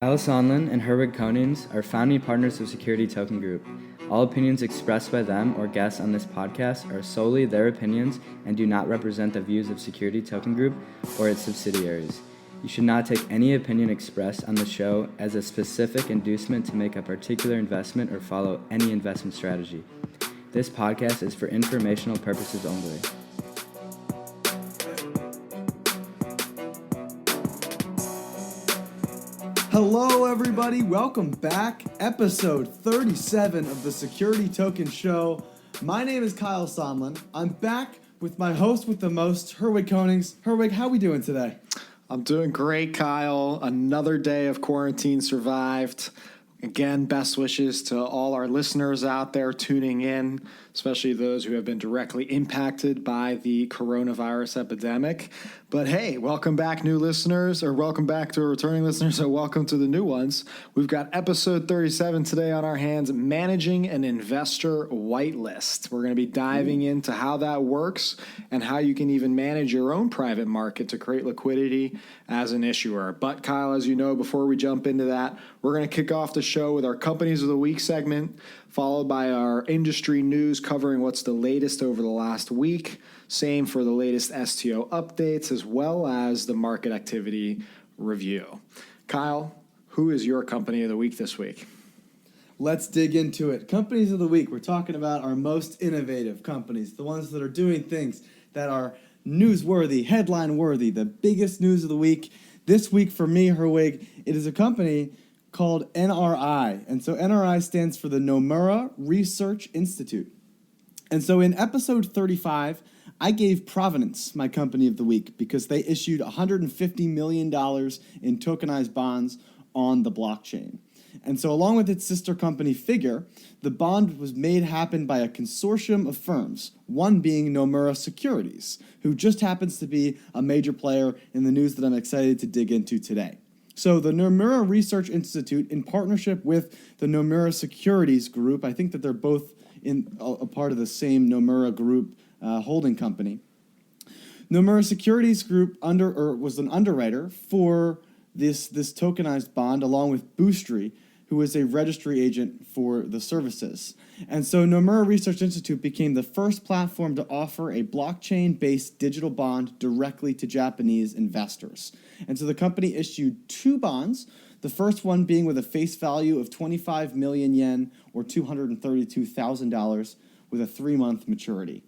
Sonlin and Herwig Konings are founding partners of Security Token Group. All opinions expressed by them or guests on this podcast are solely their opinions and do not represent the views of Security Token Group or its subsidiaries. You should not take any opinion expressed on the show as a specific inducement to make a particular investment or follow any investment strategy. This podcast is for informational purposes only. Hello, everybody. Welcome back. Episode 37 of the Security Token Show. My name is Kyle Sonlin. I'm back with my host with the most, Herwig Konings. Herwig, how are we doing today? I'm doing great, Kyle. Another day of quarantine survived. Again, best wishes to all our listeners out there tuning in, especially those who have been directly impacted by the coronavirus epidemic. But hey, welcome back, new listeners, or welcome back to our returning listeners, or welcome to the new ones. We've got episode 37 today on our hands, Managing an Investor Whitelist. We're going to be diving into how that works and how you can even manage your own private market to create liquidity as an issuer. But Kyle, as you know, before we jump into that, we're going to kick off the show with our Companies of the Week segment, followed by our industry news covering what's the latest over the last week. Same for the latest STO updates, as well as the market activity review. Kyle, who is your Company of the Week this week? Let's dig into it. Companies of the Week. We're talking about our most innovative companies, the ones that are doing things that are newsworthy, headline-worthy, the biggest news of the week. This week for me, Herwig, it is a company called NRI. And so NRI stands for the Nomura Research Institute. And so in episode 35, I gave Provenance my company of the week because they issued $150 million in tokenized bonds on the blockchain. And so along with its sister company Figure, the bond was made happen by a consortium of firms, one being Nomura Securities, who just happens to be a major player in the news that I'm excited to dig into today. So the Nomura Research Institute, in partnership with the Nomura Securities Group, I think that they're both in a part of the same Nomura Group holding company. Nomura Securities Group was an underwriter for this tokenized bond, along with Boostry, who is a registry agent for the services. And so Nomura Research Institute became the first platform to offer a blockchain-based digital bond directly to Japanese investors. And so the company issued two bonds, the first one being with a face value of 25 million yen, or $232,000, with a 3-month maturity.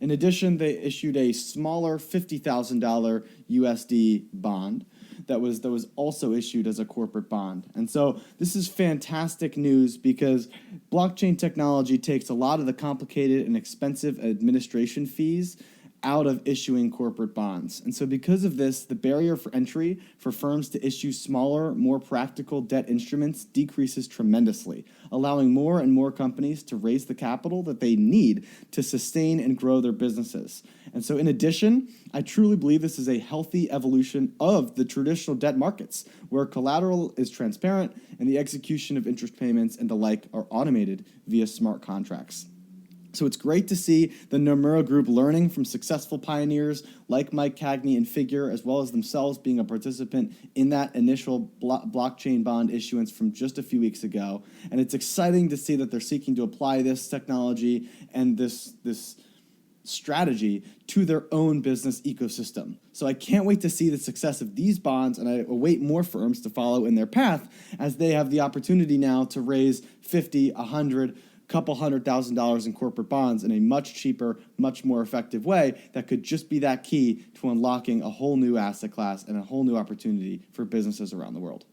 In addition, they issued a smaller $50,000 USD bond that was also issued as a corporate bond. And so this is fantastic news because blockchain technology takes a lot of the complicated and expensive administration fees out of issuing corporate bonds. And so because of this, the barrier for entry for firms to issue smaller, more practical debt instruments decreases tremendously, allowing more and more companies to raise the capital that they need to sustain and grow their businesses. And so in addition, I truly believe this is a healthy evolution of the traditional debt markets, where collateral is transparent and the execution of interest payments and the like are automated via smart contracts. So it's great to see the Nomura Group learning from successful pioneers like Mike Cagney and Figure, as well as themselves being a participant in that initial blockchain bond issuance from just a few weeks ago. And it's exciting to see that they're seeking to apply this technology and this strategy to their own business ecosystem. So I can't wait to see the success of these bonds, and I await more firms to follow in their path as they have the opportunity now to raise 50, 100, couple $100,000 in corporate bonds in a much cheaper, much more effective way that could just be that key to unlocking a whole new asset class and a whole new opportunity for businesses around the world.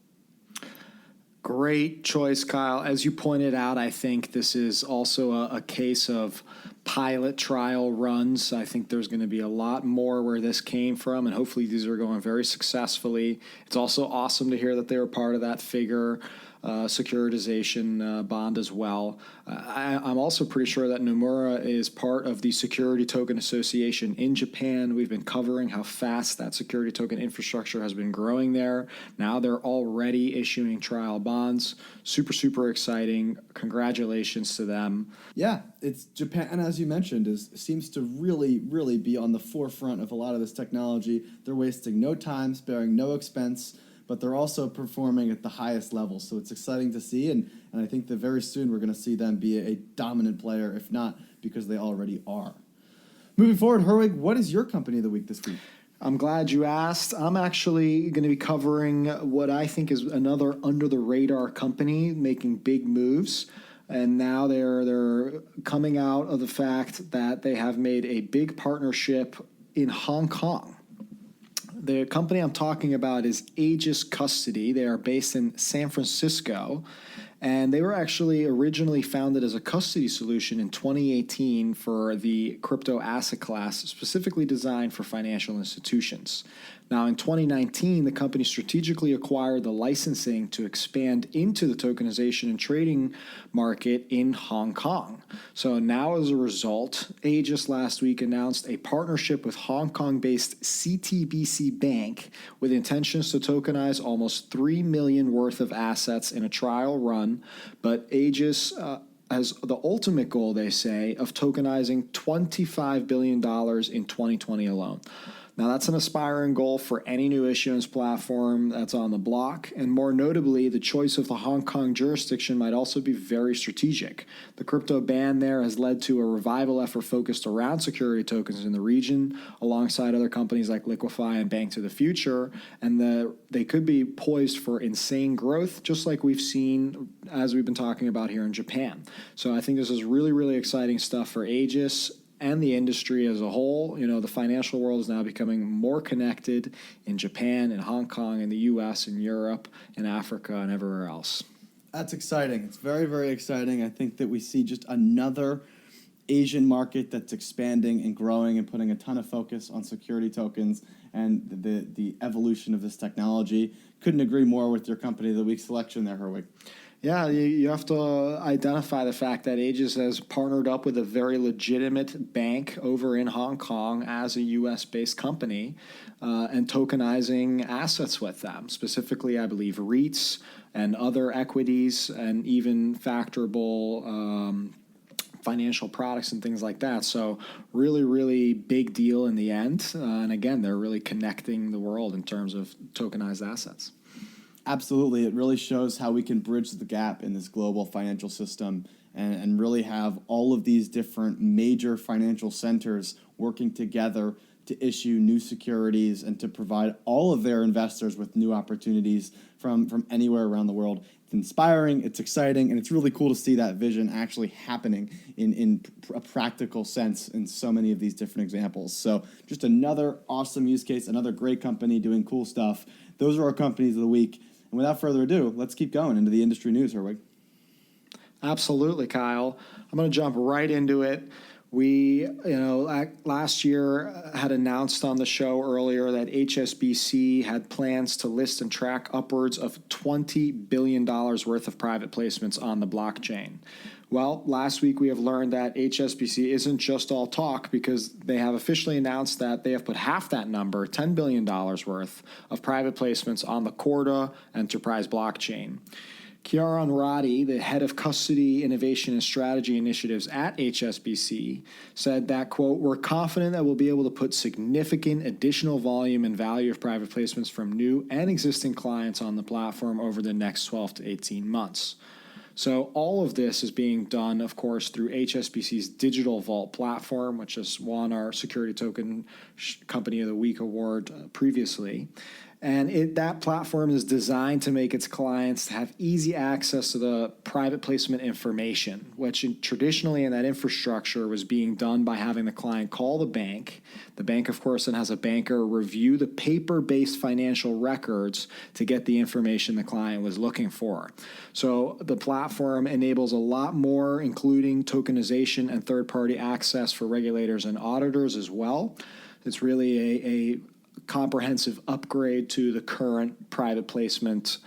Great choice, Kyle. As you pointed out, I think this is also a case of pilot trial runs. I think there's going to be a lot more where this came from, and hopefully these are going very successfully. It's also awesome to hear that they were part of that Figure securitization bond as well. I'm also pretty sure that Nomura is part of the Security Token Association in Japan. We've been covering how fast that security token infrastructure has been growing there. Now they're already issuing trial bonds. Super, super exciting. Congratulations to them. Yeah, it's Japan, as you mentioned, seems to really, really be on the forefront of a lot of this technology. They're wasting no time, sparing no expense, but they're also performing at the highest level. So it's exciting to see, and I think that very soon we're going to see them be a dominant player, if not because they already are. Moving forward, Herwig, what is your company of the week this week? I'm glad you asked. I'm actually going to be covering what I think is another under-the-radar company making big moves. And now they're coming out of the fact that they have made a big partnership in Hong Kong. The company I'm talking about is Aegis Custody. They are based in San Francisco, and they were actually originally founded as a custody solution in 2018 for the crypto asset class, specifically designed for financial institutions. Now, in 2019, the company strategically acquired the licensing to expand into the tokenization and trading market in Hong Kong. So now, as a result, Aegis last week announced a partnership with Hong Kong-based CTBC Bank with intentions to tokenize almost $3 million worth of assets in a trial run, but Aegis has the ultimate goal, they say, of tokenizing $25 billion in 2020 alone. Now, that's an aspiring goal for any new issuance platform that's on the block, and more notably, the choice of the Hong Kong jurisdiction might also be very strategic. The crypto ban there has led to a revival effort focused around security tokens in the region, alongside other companies like Liquify and Bank to the Future, and they could be poised for insane growth, just like we've seen as we've been talking about here in Japan. So I think this is really, really exciting stuff for Aegis and the industry as a whole. You know, the financial world is now becoming more connected in Japan and Hong Kong and the US and Europe and Africa and everywhere else. That's exciting. It's very, very exciting. I think that we see just another Asian market that's expanding and growing and putting a ton of focus on security tokens and the evolution of this technology. Couldn't agree more with your company of the week selection there, Herwig. Yeah, you have to identify the fact that Aegis has partnered up with a very legitimate bank over in Hong Kong as a U.S.-based company and tokenizing assets with them, specifically, I believe, REITs and other equities and even factorable financial products and things like that. So really, really big deal in the end. And again, they're really connecting the world in terms of tokenized assets. Absolutely. It really shows how we can bridge the gap in this global financial system and really have all of these different major financial centers working together to issue new securities and to provide all of their investors with new opportunities from anywhere around the world. It's inspiring, it's exciting, and it's really cool to see that vision actually happening in a practical sense in so many of these different examples. So just another awesome use case, another great company doing cool stuff. Those are our companies of the week. And without further ado, let's keep going into the industry news, Herwig. Absolutely, Kyle. I'm going to jump right into it. We, last year had announced on the show earlier that HSBC had plans to list and track upwards of $20 billion worth of private placements on the blockchain. Well, last week we have learned that HSBC isn't just all talk, because they have officially announced that they have put half that number, $10 billion worth, of private placements on the Corda enterprise blockchain. Kiaran Roddy, the head of custody, innovation, and strategy initiatives at HSBC, said that, quote, "We're confident that we'll be able to put significant additional volume and value of private placements from new and existing clients on the platform over the next 12 to 18 months. So all of this is being done, of course, through HSBC's Digital Vault platform, which has won our Security Token Company of the Week award previously. And that platform is designed to make its clients have easy access to the private placement information, which traditionally in that infrastructure was being done by having the client call the bank. The bank, of course, then has a banker review the paper-based financial records to get the information the client was looking for. So the platform enables a lot more, including tokenization and third-party access for regulators and auditors as well. It's really a comprehensive upgrade to the current private placement,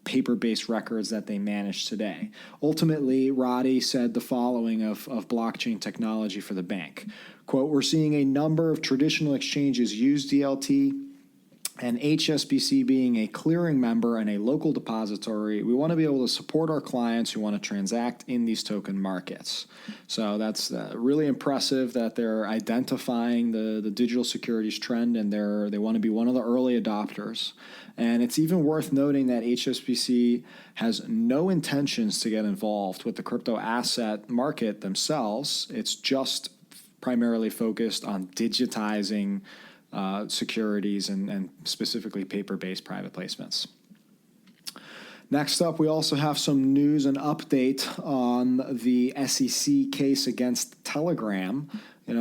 paper-based records that they manage today. Ultimately, Roddy said the following of blockchain technology for the bank. Quote, "We're seeing a number of traditional exchanges use DLT And HSBC being a clearing member and a local depository, we want to be able to support our clients who want to transact in these token markets. So that's really impressive that they're identifying the digital securities trend, and they want to be one of the early adopters. And it's even worth noting that HSBC has no intentions to get involved with the crypto asset market themselves. It's just primarily focused on digitizing securities and specifically paper-based private placements. Next up, we also have some news and update on the SEC case against Telegram.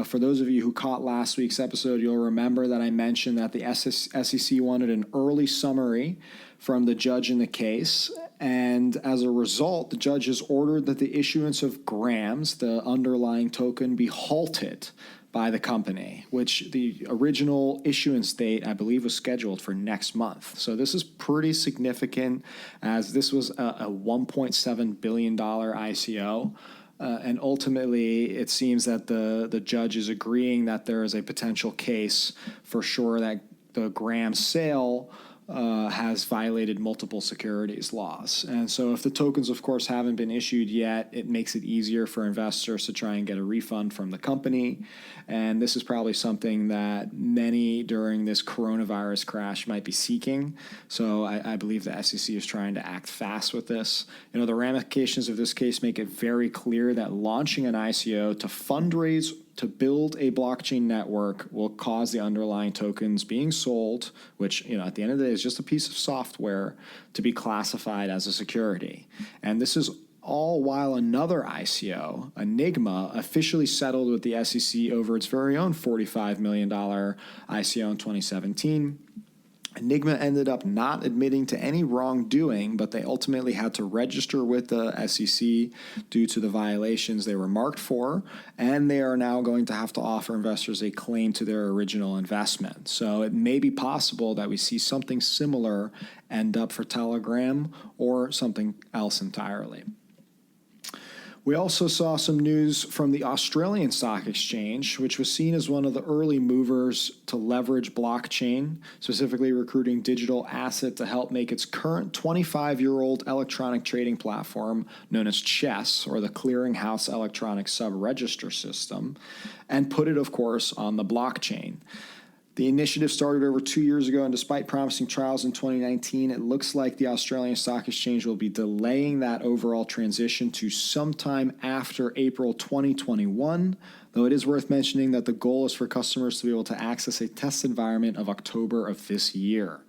For those of you who caught last week's episode, you'll remember that I mentioned that the SEC wanted an early summary from the judge in the case. And as a result, the judge has ordered that the issuance of grams, the underlying token, be halted by the company, which the original issuance date, I believe, was scheduled for next month. So this is pretty significant, as this was a $1.7 billion ICO. And ultimately, it seems that the judge is agreeing that there is a potential case for sure that the gram sale has violated multiple securities laws. And so if the tokens, of course, haven't been issued yet, it makes it easier for investors to try and get a refund from the company. And this is probably something that many during this coronavirus crash might be seeking. So I believe the SEC is trying to act fast with this. The ramifications of this case make it very clear that launching an ICO to fundraise to build a blockchain network will cause the underlying tokens being sold, which, at the end of the day is just a piece of software, to be classified as a security. And this is all while another ICO, Enigma, officially settled with the SEC over its very own $45 million ICO in 2017. Enigma ended up not admitting to any wrongdoing, but they ultimately had to register with the SEC due to the violations they were marked for, and they are now going to have to offer investors a claim to their original investment. So it may be possible that we see something similar end up for Telegram or something else entirely. We also saw some news from the Australian Stock Exchange, which was seen as one of the early movers to leverage blockchain, specifically recruiting digital asset to help make its current 25-year-old electronic trading platform known as CHESS, or the Clearinghouse Electronic Sub-Register System, and put it, of course, on the blockchain. The initiative started over 2 years ago, and despite promising trials in 2019, it looks like the Australian Stock Exchange will be delaying that overall transition to sometime after April 2021, though it is worth mentioning that the goal is for customers to be able to access a test environment of October of this year.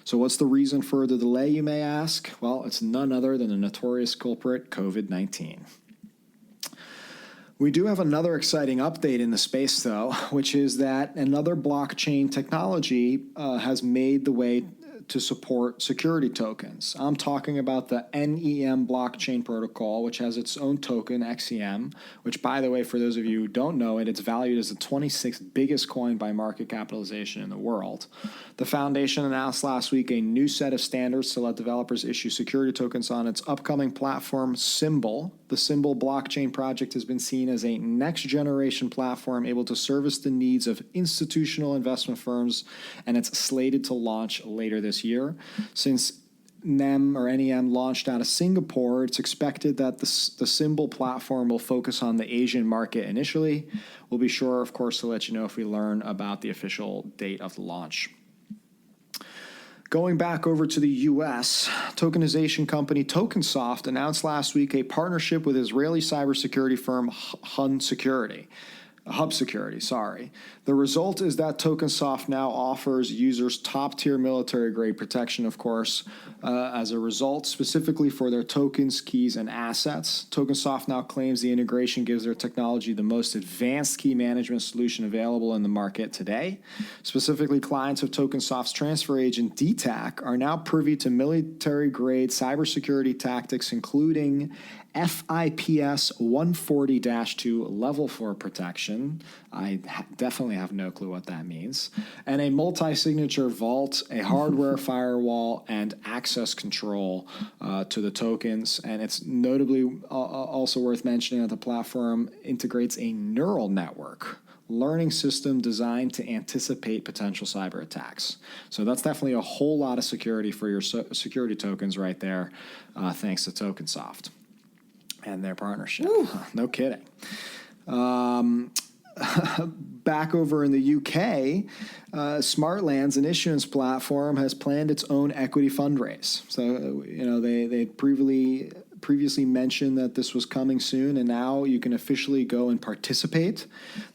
So what's the reason for the delay, you may ask? Well, it's none other than the notorious culprit, COVID-19. We do have another exciting update in the space, though, which is that another blockchain technology has made the way to support security tokens. I'm talking about the NEM blockchain protocol, which has its own token, XEM, which, by the way, for those of you who don't know it, it's valued as the 26th biggest coin by market capitalization in the world. The foundation announced last week a new set of standards to let developers issue security tokens on its upcoming platform, Symbol. The Symbol blockchain project has been seen as a next-generation platform able to service the needs of institutional investment firms, and it's slated to launch later this year. Since NEM or NEM launched out of Singapore, it's expected that the Symbol platform will focus on the Asian market initially. We'll be sure, of course, to let you know if we learn about the official date of the launch. Going back over to the U.S., tokenization company Tokensoft announced last week a partnership with Israeli cybersecurity firm Hub Security. The result is that Tokensoft now offers users top-tier military-grade protection, of course, as a result, specifically for their tokens, keys, and assets. Tokensoft now claims the integration gives their technology the most advanced key management solution available in the market today. Specifically, clients of Tokensoft's transfer agent DTAC are now privy to military-grade cybersecurity tactics, including FIPS 140-2 level 4 protection. I definitely have no clue what that means. And a multi-signature vault, a hardware firewall, and access control to the tokens. And it's notably also worth mentioning that the platform integrates a neural network, learning system designed to anticipate potential cyber attacks. So that's definitely a whole lot of security for your security tokens right there, thanks to TokenSoft and their partnership. No kidding. Back over in the UK, Smartlands, an issuance platform, has planned its own equity fundraise. So, they previously mentioned that this was coming soon, and now you can officially go and participate.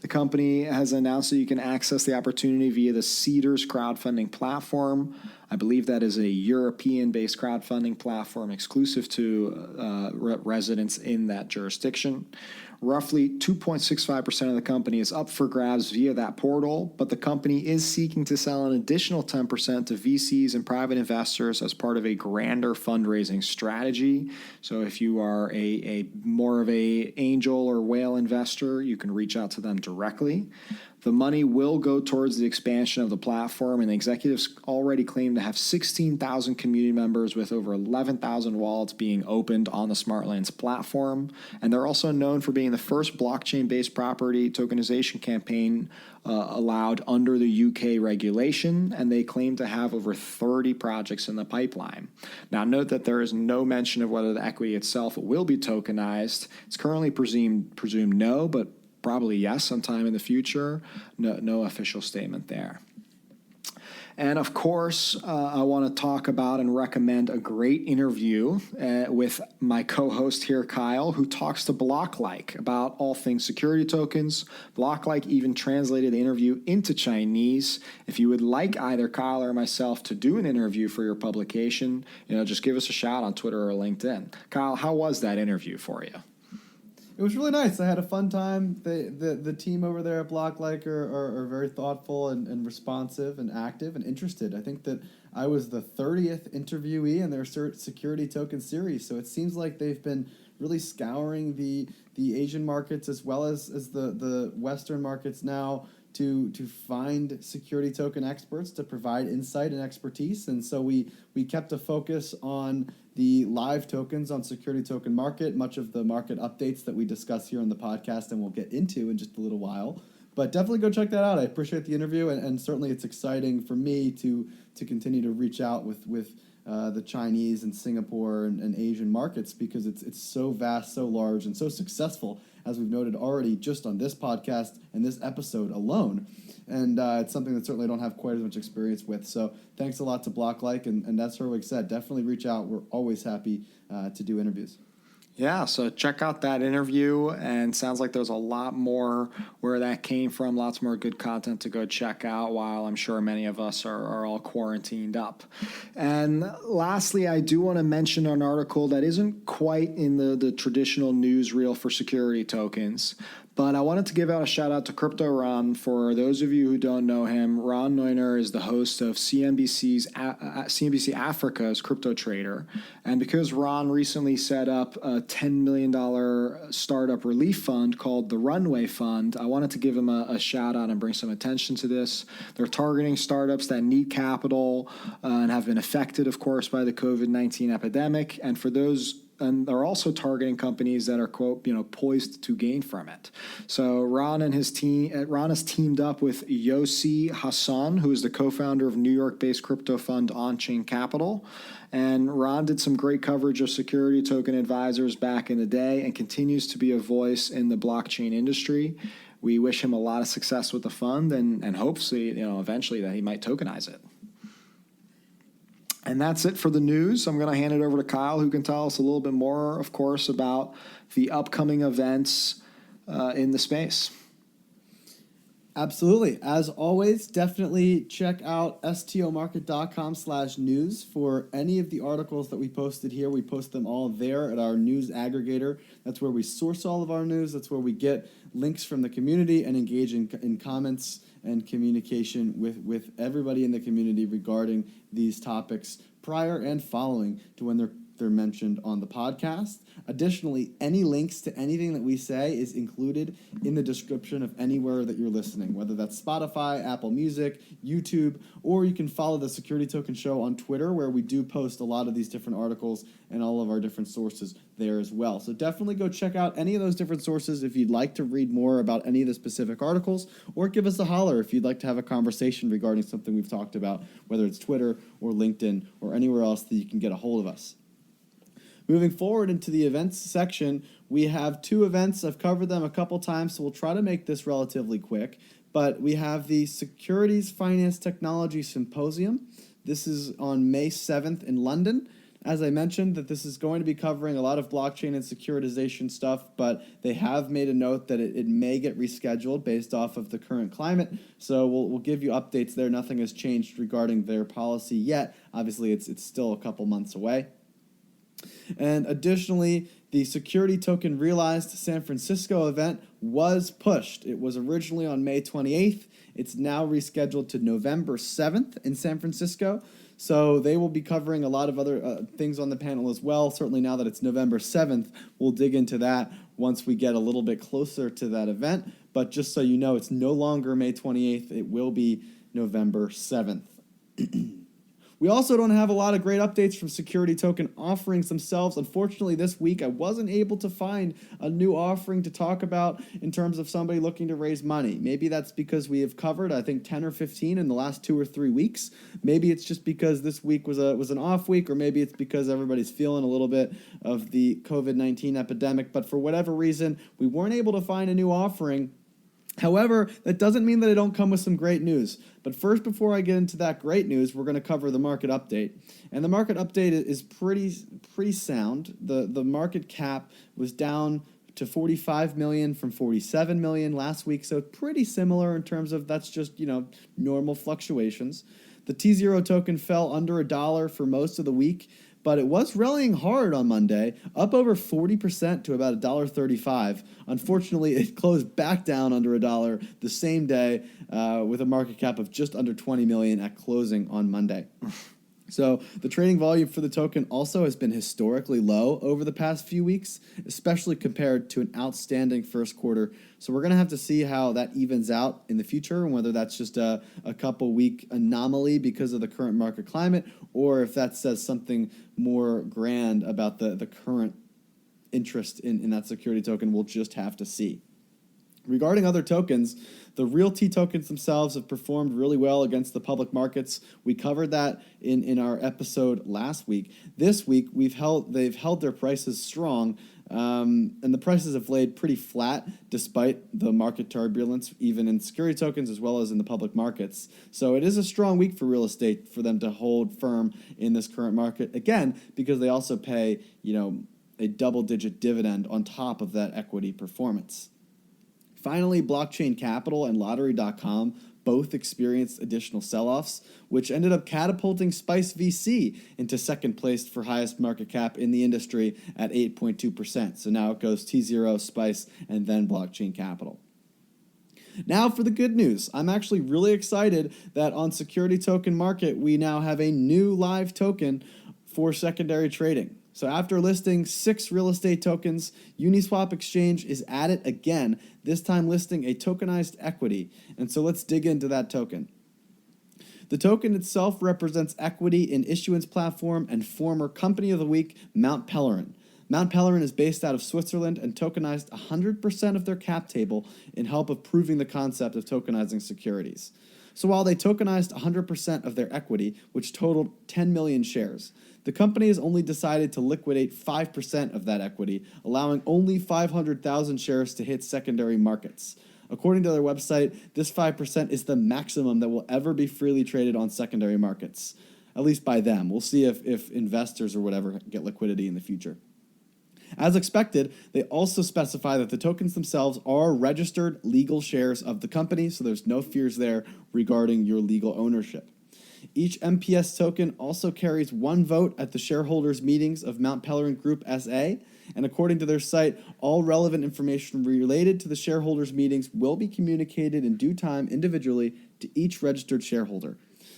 The company has announced that you can access the opportunity via the Cedars crowdfunding platform. I believe that is a European-based crowdfunding platform exclusive to residents in that jurisdiction. Roughly 2.65% of the company is up for grabs via that portal, but the company is seeking to sell an additional 10% to VCs and private investors as part of a grander fundraising strategy. So if you are a more of a angel or whale investor, you can reach out to them directly. The money will go towards the expansion of the platform, and the executives already claim to have 16,000 community members with over 11,000 wallets being opened on the Smartlands platform. And they're also known for being the first blockchain-based property tokenization campaign allowed under the UK regulation, and they claim to have over 30 projects in the pipeline. Now, note that there is no mention of whether the equity itself will be tokenized. It's currently presumed no, but probably yes sometime in the future. No official statement there. And of course, I want to talk about and recommend a great interview with my co-host here, Kyle, who talks to Blocklike about all things security tokens. Blocklike even translated the interview into Chinese. If you would like either Kyle or myself to do an interview for your publication, just give us a shout on Twitter or LinkedIn. Kyle, how was that interview for you? It was really nice. I had a fun time. The team over there at Blocklike are very thoughtful and responsive and active and interested. I think that I was the 30th interviewee in their security token series, so it seems like they've been really scouring the Asian markets as well as the Western markets now to find security token experts to provide insight and expertise. And so we kept a focus on the live tokens on security token market, much of the market updates that we discuss here on the podcast and we'll get into in just a little while. But definitely go check that out. I appreciate the interview, and certainly it's exciting for me to continue to reach out with the Chinese and Singapore and Asian markets, because it's so vast, so large, and so successful, as we've noted already just on this podcast and this episode alone. And it's something that certainly I don't have quite as much experience with. So thanks a lot to Blocklike, and as Herwig said, definitely reach out. We're always happy to do interviews. Yeah, so check out that interview, and sounds like there's a lot more where that came from, lots more good content to go check out while I'm sure many of us are all quarantined up. And lastly, I do want to mention an article that isn't quite in the traditional newsreel for security tokens, but I wanted to give out a shout out to Crypto Ron. For those of you who don't know him, Ron Neuner is the host of CNBC Africa's Crypto Trader. And because Ron recently set up a $10 million startup relief fund called the Runway Fund, I wanted to give him a shout out and bring some attention to this. They're targeting startups that need capital and have been affected, of course, by the COVID-19 epidemic. And they're also targeting companies that are, quote, poised to gain from it. So Ron has teamed up with Yossi Hassan, who is the co-founder of New York-based crypto fund On-Chain Capital. And Ron did some great coverage of security token advisors back in the day and continues to be a voice in the blockchain industry. We wish him a lot of success with the fund and hopefully, eventually that he might tokenize it. And that's it for the news. I'm going to hand it over to Kyle, who can tell us a little bit more, of course, about the upcoming events in the space. Absolutely. As always, definitely check out stomarket.com/news for any of the articles that we posted here. We post them all there at our news aggregator. That's where we source all of our news. That's where we get links from the community and engage in comments and communication with everybody in the community regarding these topics prior and following to when they're they're mentioned on the podcast. Additionally, any links to anything that we say is included in the description of anywhere that you're listening, whether that's Spotify, Apple Music, YouTube, or you can follow the Security Token Show on Twitter, where we do post a lot of these different articles and all of our different sources there as well. So definitely go check out any of those different sources if you'd like to read more about any of the specific articles, or give us a holler if you'd like to have a conversation regarding something we've talked about, whether it's Twitter or LinkedIn or anywhere else that you can get a hold of us. Moving forward into the events section, we have two events. I've covered them a couple times, so we'll try to make this relatively quick. But we have the Securities Finance Technology Symposium. This is on May 7th in London. As I mentioned, that this is going to be covering a lot of blockchain and securitization stuff, but they have made a note that it may get rescheduled based off of the current climate. So we'll give you updates there. Nothing has changed regarding their policy yet. Obviously, it's still a couple months away. And additionally, the Security Token Realized San Francisco event was pushed. It was originally on May 28th. It's now rescheduled to November 7th in San Francisco. So they will be covering a lot of other things on the panel as well. Certainly now that it's November 7th, we'll dig into that once we get a little bit closer to that event. But just so you know, it's no longer May 28th. It will be November 7th. We also don't have a lot of great updates from security token offerings themselves. Unfortunately, this week I wasn't able to find a new offering to talk about in terms of somebody looking to raise money. Maybe that's because we have covered, I think, 10 or 15 in the last 2 or 3 weeks. Maybe it's just because this week was an off week, or maybe it's because everybody's feeling a little bit of the COVID-19 epidemic. But for whatever reason, we weren't able to find a new offering. However, that doesn't mean that I don't come with some great news. But first, before I get into that great news, we're going to cover the market update. And the market update is pretty sound. The market cap was down to 45 million from 47 million last week, so pretty similar in terms of that's just, normal fluctuations. The T0 token fell under $1 for most of the week, but it was rallying hard on Monday, up over 40% to about $1.35. Unfortunately, it closed back down under $1 the same day with a market cap of just under 20 million at closing on Monday. So the trading volume for the token also has been historically low over the past few weeks, especially compared to an outstanding first quarter. So we're going to have to see how that evens out in the future, and whether that's just a couple week anomaly because of the current market climate, or if that says something more grand about the current interest in that security token. We'll just have to see. Regarding other tokens, the realty tokens themselves have performed really well against the public markets. We covered that in our episode last week. This week, they've held their prices strong, and the prices have laid pretty flat despite the market turbulence, even in security tokens as well as in the public markets. So it is a strong week for real estate for them to hold firm in this current market, again, because they also pay, a double-digit dividend on top of that equity performance. Finally, Blockchain Capital and Lottery.com both experienced additional sell-offs, which ended up catapulting Spice VC into second place for highest market cap in the industry at 8.2%. So now it goes T0, Spice, and then Blockchain Capital. Now for the good news. I'm actually really excited that on Security Token Market, we now have a new live token for secondary trading. So after listing 6 real estate tokens, Uniswap Exchange is at it again, this time listing a tokenized equity. And so let's dig into that token. The token itself represents equity in issuance platform and former Company of the Week, Mount Pelerin. Mount Pelerin is based out of Switzerland and tokenized 100% of their cap table in help of proving the concept of tokenizing securities. So while they tokenized 100% of their equity, which totaled 10 million shares, the company has only decided to liquidate 5% of that equity, allowing only 500,000 shares to hit secondary markets. According to their website, this 5% is the maximum that will ever be freely traded on secondary markets, at least by them. We'll see if investors or whatever get liquidity in the future. As expected, they also specify that the tokens themselves are registered legal shares of the company, so there's no fears there regarding your legal ownership. Each MPS token also carries 1 vote at the shareholders' meetings of Mount Pelerin Group SA, and according to their site, all relevant information related to the shareholders' meetings will be communicated in due time individually to each registered shareholder.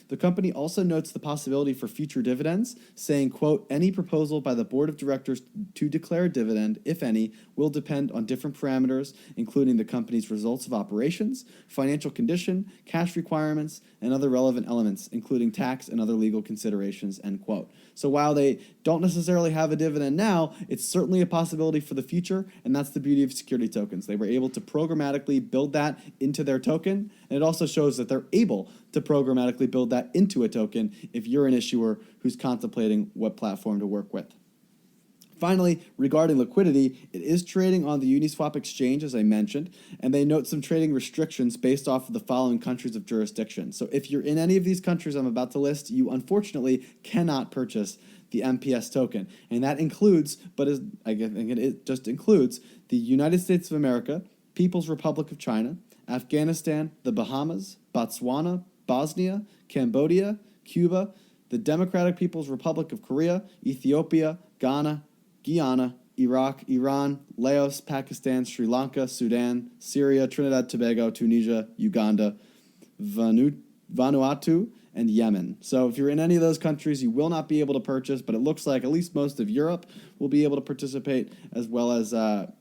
The company also notes the possibility for future dividends, saying, quote, any proposal by the board of directors to declare a dividend, if any, will depend on different parameters, including the company's results of operations, financial condition, cash requirements, and other relevant elements, including tax and other legal considerations, end quote. So while they don't necessarily have a dividend now, it's certainly a possibility for the future, and that's the beauty of security tokens. They were able to programmatically build that into their token, and it also shows that they're able to programmatically build that into a token if you're an issuer who's contemplating what platform to work with. Finally, regarding liquidity, it is trading on the Uniswap exchange, as I mentioned, and they note some trading restrictions based off of the following countries of jurisdiction. So if you're in any of these countries I'm about to list, you unfortunately cannot purchase the MPS token. And that includes, I think it just includes, the United States of America, People's Republic of China, Afghanistan, the Bahamas, Botswana, Bosnia, Cambodia, Cuba, the Democratic People's Republic of Korea, Ethiopia, Ghana, Guyana, Iraq, Iran, Laos, Pakistan, Sri Lanka, Sudan, Syria, Trinidad, Tobago, Tunisia, Uganda, Vanuatu, and Yemen. So if you're in any of those countries, you will not be able to purchase, but it looks like at least most of Europe will be able to participate, as well as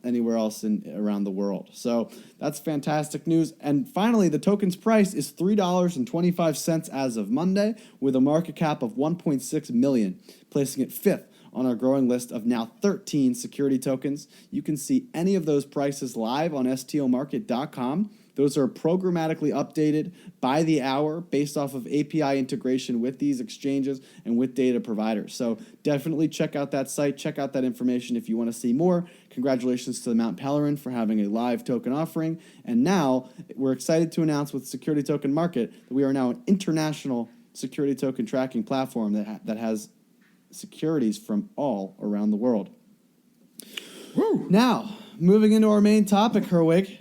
anywhere else around the world. So that's fantastic news. And finally, the token's price is $3.25 as of Monday, with a market cap of 1.6 million, placing it fifth on our growing list of now 13 security tokens. You can see any of those prices live on stomarket.com. Those are programmatically updated by the hour based off of API integration with these exchanges and with data providers. So definitely check out that site, check out that information if you want to see more. Congratulations to the Mount Pelerin for having a live token offering. And now we're excited to announce with Security Token Market that we are now an international security token tracking platform that has securities from all around the world. Woo. Now, moving into our main topic, Herwig,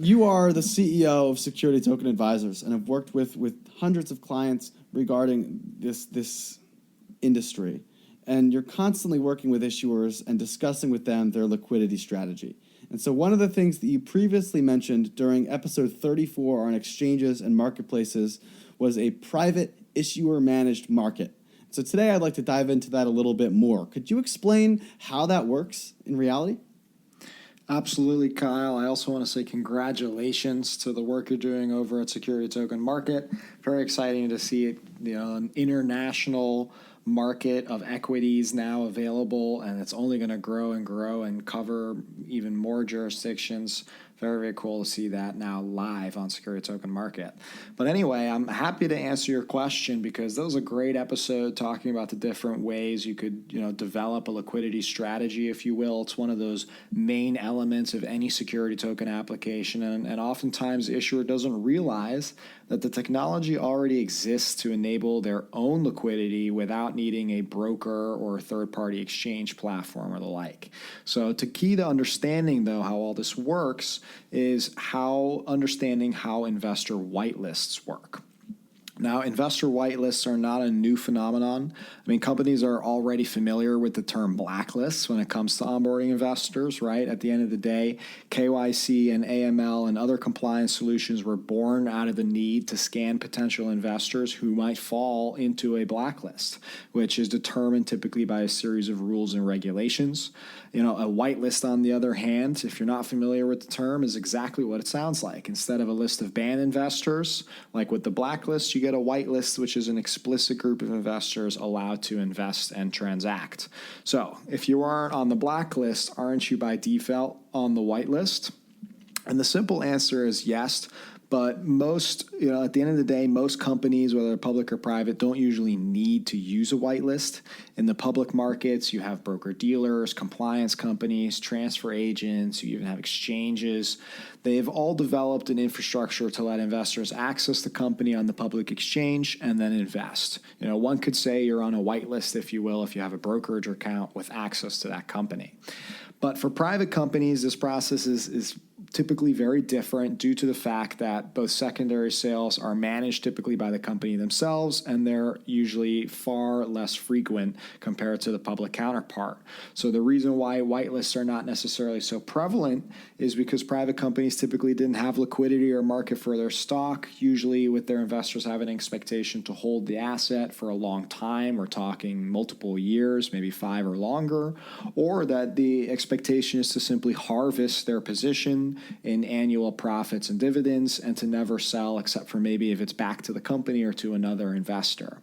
you are the CEO of Security Token Advisors and have worked with hundreds of clients regarding this industry. And you're constantly working with issuers and discussing with them their liquidity strategy. And so one of the things that you previously mentioned during episode 34 on exchanges and marketplaces was a private issuer-managed market. So today I'd like to dive into that a little bit more. Could you explain how that works in reality? Absolutely, Kyle. I also want to say congratulations to the work you're doing over at Security Token Market. Very exciting to see it, an international market of equities now available, and it's only going to grow and cover even more jurisdictions. Very, very cool to see that now live on Security Token Market. But anyway, I'm happy to answer your question because that was a great episode talking about the different ways you could, develop a liquidity strategy, if you will. It's one of those main elements of any security token application, and oftentimes the issuer doesn't realize that the technology already exists to enable their own liquidity without needing a broker or a third-party exchange platform or the like. So to key to understanding, though, how all this works is understanding how investor whitelists work. Now, investor whitelists are not a new phenomenon. I mean, companies are already familiar with the term blacklists when it comes to onboarding investors, right? At the end of the day, KYC and AML and other compliance solutions were born out of the need to scan potential investors who might fall into a blacklist, which is determined typically by a series of rules and regulations. A whitelist, on the other hand, if you're not familiar with the term, is exactly what it sounds like. Instead of a list of banned investors, like with the blacklist, you get a whitelist, which is an explicit group of investors allowed to invest and transact. So if you aren't on the blacklist, aren't you by default on the whitelist? And the simple answer is yes. But most, at the end of the day, most companies, whether public or private, don't usually need to use a whitelist. In the public markets, you have broker-dealers, compliance companies, transfer agents, you even have exchanges. They've all developed an infrastructure to let investors access the company on the public exchange and then invest. One could say you're on a whitelist, if you will, if you have a brokerage account with access to that company. But for private companies, this process is typically very different due to the fact that both secondary sales are managed typically by the company themselves, and they're usually far less frequent compared to the public counterpart. So the reason why whitelists are not necessarily so prevalent is because private companies typically didn't have liquidity or market for their stock, usually with their investors having an expectation to hold the asset for a long time. We're talking multiple years, maybe 5 or longer, or that the expectation is to simply harvest their position in annual profits and dividends and to never sell except for maybe if it's back to the company or to another investor.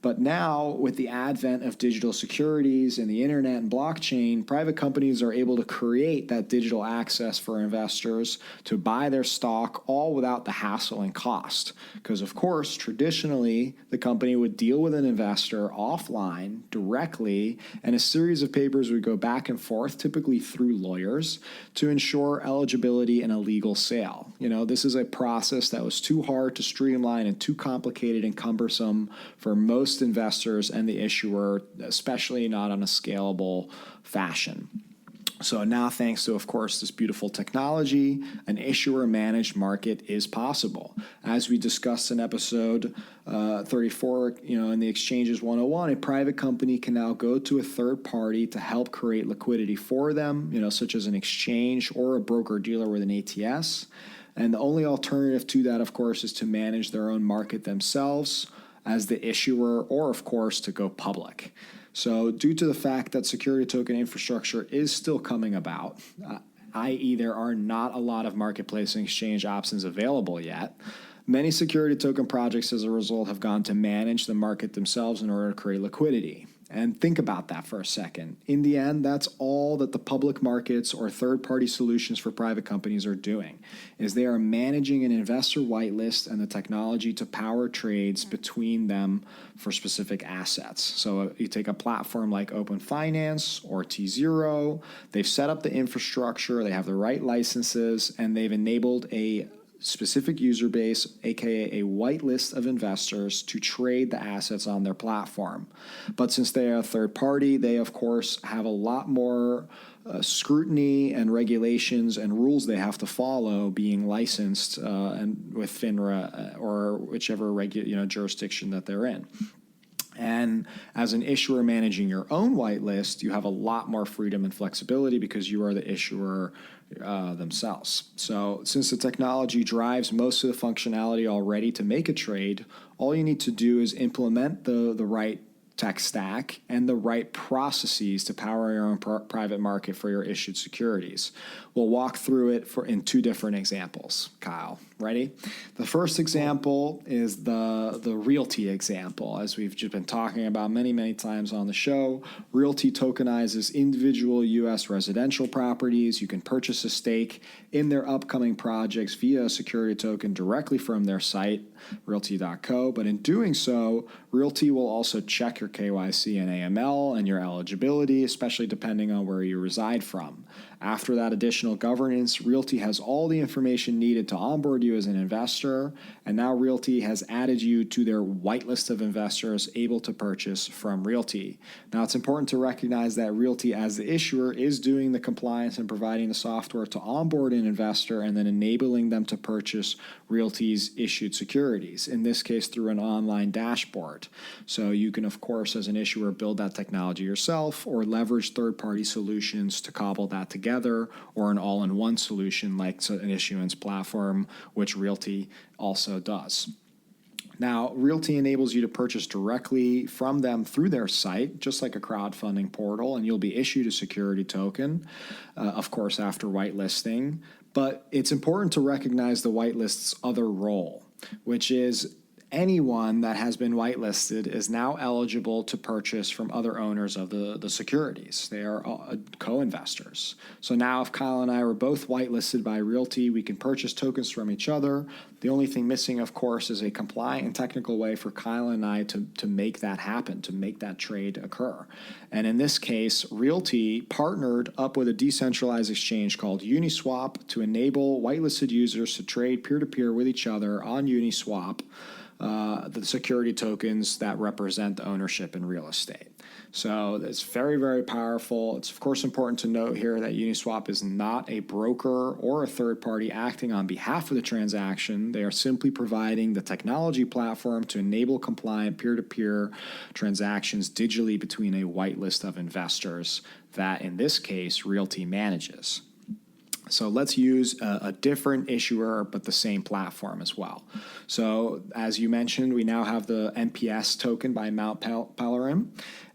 But now, with the advent of digital securities and the internet and blockchain, private companies are able to create that digital access for investors to buy their stock all without the hassle and cost. Because, of course, traditionally, the company would deal with an investor offline directly, and a series of papers would go back and forth, typically through lawyers, to ensure eligibility in a legal sale. This is a process that was too hard to streamline and too complicated and cumbersome for most investors and the issuer, especially not on a scalable fashion. So now, thanks to, of course, this beautiful technology, an issuer-managed market is possible. As we discussed in episode 34, in the Exchanges 101, a private company can now go to a third party to help create liquidity for them, such as an exchange or a broker-dealer with an ATS. And the only alternative to that, of course, is to manage their own market themselves as the issuer, or, of course, to go public. So due to the fact that security token infrastructure is still coming about, i.e. there are not a lot of marketplace and exchange options available yet, many security token projects as a result have gone to manage the market themselves in order to create liquidity. And think about that for a second. In the end, that's all that the public markets or third-party solutions for private companies are doing, is they are managing an investor whitelist and the technology to power trades between them for specific assets. So you take a platform like Open Finance or T0, they've set up the infrastructure, they have the right licenses, and they've enabled a specific user base, aka a whitelist of investors, to trade the assets on their platform. But since they are a third party, they of course have a lot more scrutiny and regulations and rules they have to follow, being licensed and with FINRA or whichever jurisdiction that they're in. And as an issuer managing your own whitelist, you have a lot more freedom and flexibility because you are the issuer themselves. So since the technology drives most of the functionality already to make a trade, all you need to do is implement the right tech stack and the right processes to power your own private market for your issued securities. We'll walk through it in 2 different examples. Kyle, ready? The first example is the realty example. As we've just been talking about many times on the show, realty tokenizes individual U.S. residential properties. You can purchase a stake in their upcoming projects via a security token directly from their site, realty.co. But in doing so, Realty will also check your KYC and AML and your eligibility, especially depending on where you reside from. After that additional governance, Realty has all the information needed to onboard you as an investor, and now Realty has added you to their whitelist of investors able to purchase from Realty. Now, it's important to recognize that Realty, as the issuer, is doing the compliance and providing the software to onboard an investor and then enabling them to purchase Realty's issued securities, in this case through an online dashboard. So you can, of course, as an issuer, build that technology yourself or leverage third-party solutions to cobble that together, or an all-in-one solution like an issuance platform, which Realty also does. Now, Realty enables you to purchase directly from them through their site, just like a crowdfunding portal, and you'll be issued a security token, of course, after whitelisting. But it's important to recognize the whitelist's other role, which is anyone that has been whitelisted is now eligible to purchase from other owners of the securities. They are co-investors. So now if Kyle and I were both whitelisted by Realty, we can purchase tokens from each other. The only thing missing, of course, is a compliant and technical way for Kyle and I to make that happen, to make that trade occur. And in this case, Realty partnered up with a decentralized exchange called Uniswap to enable whitelisted users to trade peer-to-peer with each other on Uniswap, the security tokens that represent ownership in real estate. So it's very, very powerful. It's, of course, important to note here that Uniswap is not a broker or a third party acting on behalf of the transaction. They are simply providing the technology platform to enable compliant peer-to-peer transactions digitally between a whitelist of investors that, in this case, Realty manages. So let's use a different issuer, but the same platform as well. So as you mentioned, we now have the MPS token by Mount Pelerin.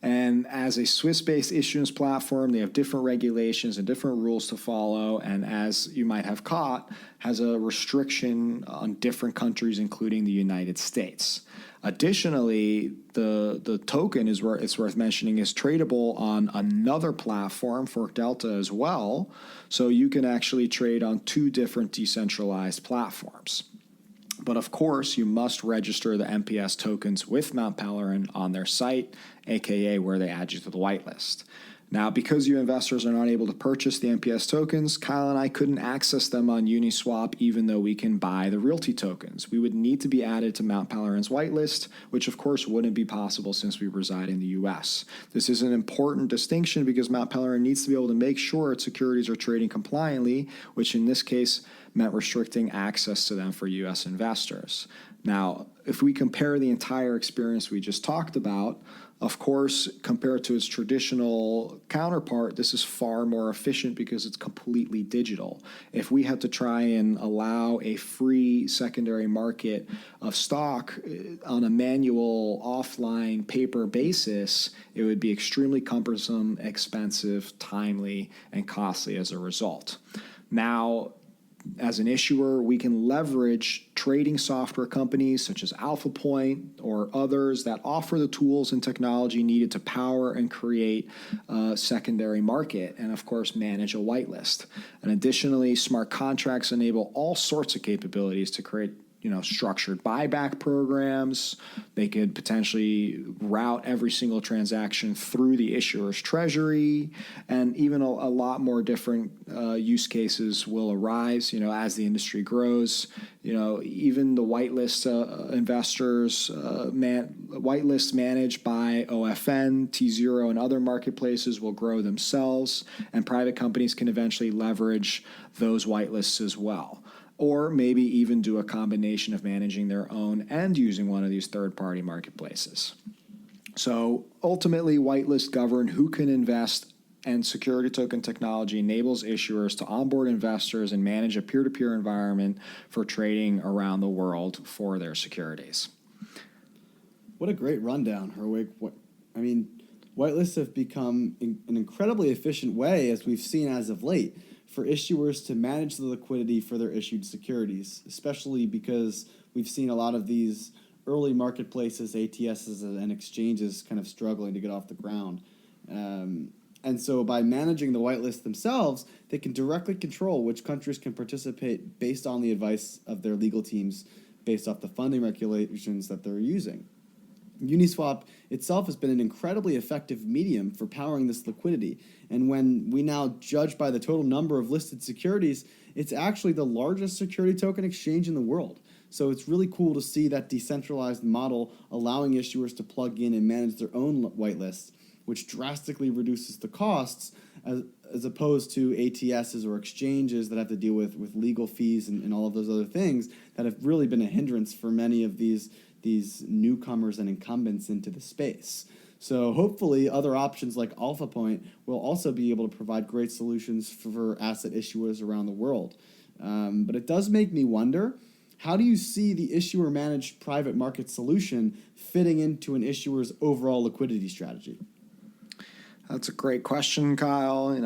And as a Swiss-based issuance platform, they have different regulations and different rules to follow. And as you might have caught, has a restriction on different countries, including the United States. Additionally, the token is where it's worth mentioning is tradable on another platform, Fork Delta, as well. So you can actually trade on two different decentralized platforms. But of course, you must register the MPS tokens with Mount Pelerin on their site, aka where they add you to the whitelist. Now, because you investors are not able to purchase the MPS tokens, Kyle and I couldn't access them on Uniswap, even though we can buy the Realty tokens. We would need to be added to Mount Pelerin's whitelist, which of course wouldn't be possible since we reside in the US. This is an important distinction because Mount Pelerin needs to be able to make sure its securities are trading compliantly, which in this case meant restricting access to them for US investors. Now, if we compare the entire experience we just talked about, of course, compared to its traditional counterpart, this is far more efficient because it's completely digital. If we had to try and allow a free secondary market of stock on a manual, offline, paper basis, it would be extremely cumbersome, expensive, timely, and costly as a result. Now, as an issuer, we can leverage trading software companies such as Alpha Point or others that offer the tools and technology needed to power and create a secondary market and, of course, manage a whitelist. And additionally, smart contracts enable all sorts of capabilities to create structured buyback programs. They could potentially route every single transaction through the issuer's treasury, and even a lot more different use cases will arise, as the industry grows. Even the whitelist investors, whitelists managed by OFN, T0, and other marketplaces will grow themselves, and private companies can eventually leverage those whitelists as well. Or maybe even do a combination of managing their own and using one of these third-party marketplaces. So ultimately, whitelists govern who can invest, and security token technology enables issuers to onboard investors and manage a peer-to-peer environment for trading around the world for their securities. What a great rundown, Herwig. Whitelists have become an incredibly efficient way, as we've seen as of late, for issuers to manage the liquidity for their issued securities, especially because we've seen a lot of these early marketplaces, ATSs, and exchanges kind of struggling to get off the ground. And so by managing the whitelist themselves, they can directly control which countries can participate based on the advice of their legal teams, based off the funding regulations that they're using. Uniswap itself has been an incredibly effective medium for powering this liquidity. And when we now judge by the total number of listed securities, it's actually the largest security token exchange in the world. So it's really cool to see that decentralized model allowing issuers to plug in and manage their own whitelists, which drastically reduces the costs as opposed to ATSs or exchanges that have to deal with legal fees and all of those other things that have really been a hindrance for many of these newcomers and incumbents into the space. So hopefully other options like Alpha Point will also be able to provide great solutions for asset issuers around the world. But it does make me wonder, how do you see the issuer-managed private market solution fitting into an issuer's overall liquidity strategy? That's a great question, Kyle.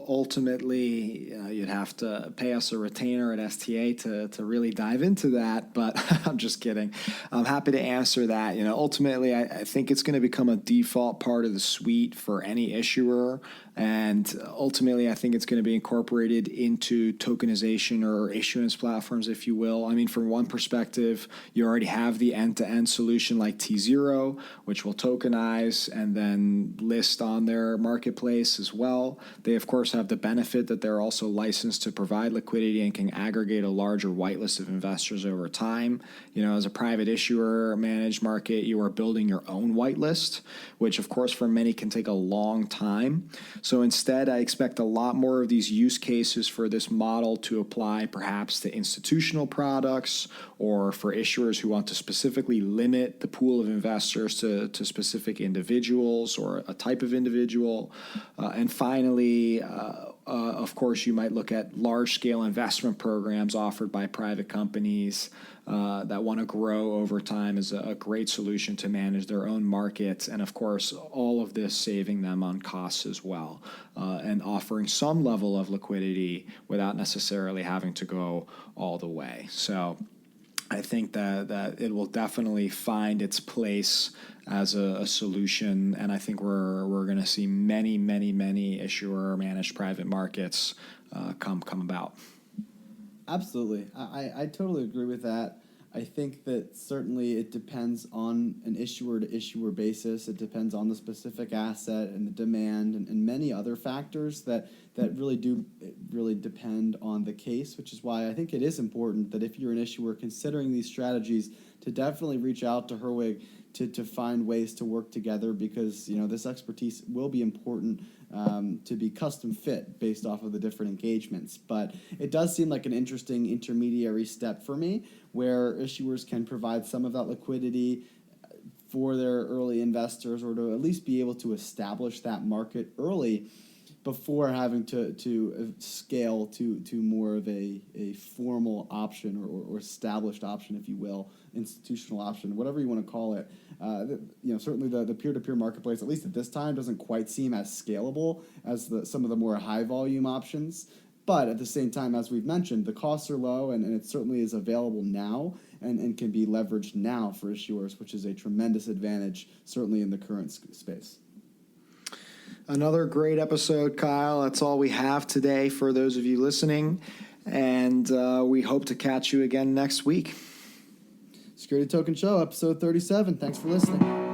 Ultimately, you'd have to pay us a retainer at STA to really dive into that, but I'm just kidding. I'm happy to answer that. Ultimately, I think it's going to become a default part of the suite for any issuer, and ultimately, I think it's going to be incorporated into tokenization or issuance platforms, if you will. From one perspective, you already have the end-to-end solution like T0, which will tokenize and then list on there their marketplace as well. They, of course, have the benefit that they're also licensed to provide liquidity and can aggregate a larger whitelist of investors over time. As a private issuer managed market, you are building your own whitelist, which, of course, for many can take a long time. So instead, I expect a lot more of these use cases for this model to apply perhaps to institutional products or for issuers who want to specifically limit the pool of investors to specific individuals or a type of individual. And finally, of course, you might look at large-scale investment programs offered by private companies that want to grow over time as a great solution to manage their own markets. And, of course, all of this saving them on costs as well and offering some level of liquidity without necessarily having to go all the way. So I think that it will definitely find its place as a solution, and I think we're going to see many issuer managed private markets come about. Absolutely. I totally agree with that. I think that certainly it depends on an issuer-to-issuer basis. It depends on the specific asset and the demand and many other factors that really depend on the case, which is why I think it is important that if you're an issuer considering these strategies, to definitely reach out to Herwig to find ways to work together, because this expertise will be important to be custom fit based off of the different engagements. But it does seem like an interesting intermediary step for me, where issuers can provide some of that liquidity for their early investors, or to at least be able to establish that market early before having to scale to more of a formal option or established option, if you will, institutional option, whatever you want to call it. Certainly the peer-to-peer marketplace, at least at this time, doesn't quite seem as scalable as some of the more high-volume options. But at the same time, as we've mentioned, the costs are low, and it certainly is available now and can be leveraged now for issuers, which is a tremendous advantage, certainly in the current space. Another great episode, Kyle. That's all we have today for those of you listening, and we hope to catch you again next week. Security Token Show, episode 37. Thanks for listening.